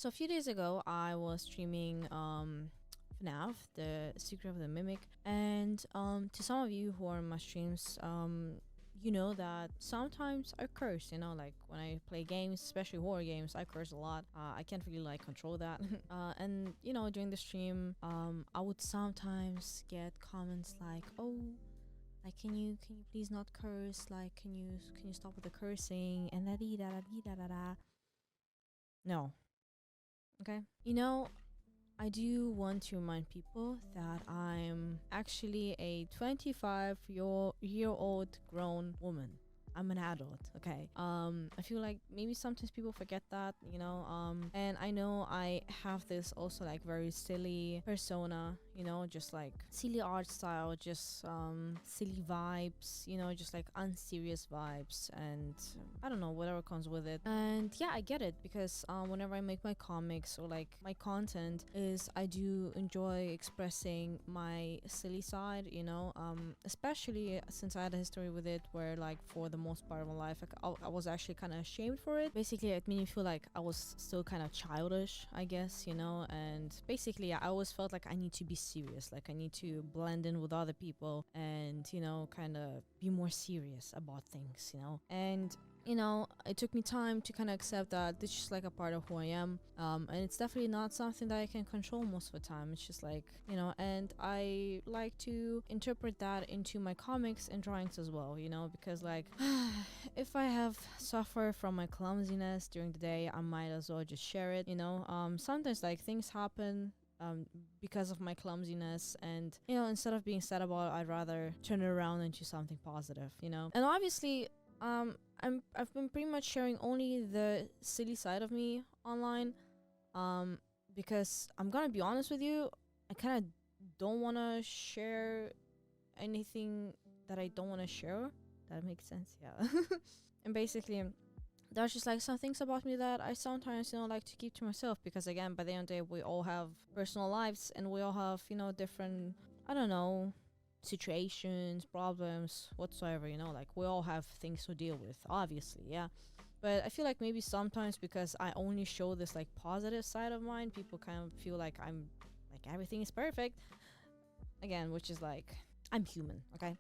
So a few days ago, I was streaming FNAF, the Secret of the Mimic, and to some of you who are in my streams, you know that sometimes I curse. You know, like when I play games, especially horror games, I curse a lot. I can't really like control that. And you know, during the stream, I would sometimes get comments like, "Oh, like can you please not curse? Like can you stop with the cursing?" And da dee da da dee da da da. No, okay. You know, I do want to remind people that I'm actually a 25-year-old grown woman. I'm an adult, okay? I feel like maybe sometimes people forget that, you know, and I know I have this also like very silly persona, you know, just like silly art style, just silly vibes, you know, just like unserious vibes, and I don't know, whatever comes with it. And yeah, I get it because whenever I make my comics or like my content is I do enjoy expressing my silly side, you know, especially since I had a history with it where like for the most part of my life like, I was actually kind of ashamed for it. Basically it made me feel like I was still kind of childish, I guess, you know, and basically I always felt like I need to be serious, like I need to blend in with other people and, you know, kind of be more serious about things, you know. And you know, it took me time to kind of accept that this is just like a part of who I am. And it's definitely not something that I can control most of the time. It's just like, you know, and I like to interpret that into my comics and drawings as well, you know, because like, if I have suffered from my clumsiness during the day, I might as well just share it, you know. Sometimes like things happen because of my clumsiness, and you know, instead of being sad about it, I'd rather turn it around into something positive, you know. And obviously I've been pretty much sharing only the silly side of me online, because I'm gonna be honest with you, I kind of don't want to share anything that I don't want to share. That makes sense, yeah. And basically, there's just like some things about me that I sometimes, you know, like to keep to myself, because again, by the end of the day, we all have personal lives and we all have, you know, different, I don't know, situations, problems, whatsoever, you know, like we all have things to deal with, obviously, yeah. But I feel like maybe sometimes because I only show this like positive side of mine, people kind of feel like I'm like everything is perfect again, which is like I'm human, okay?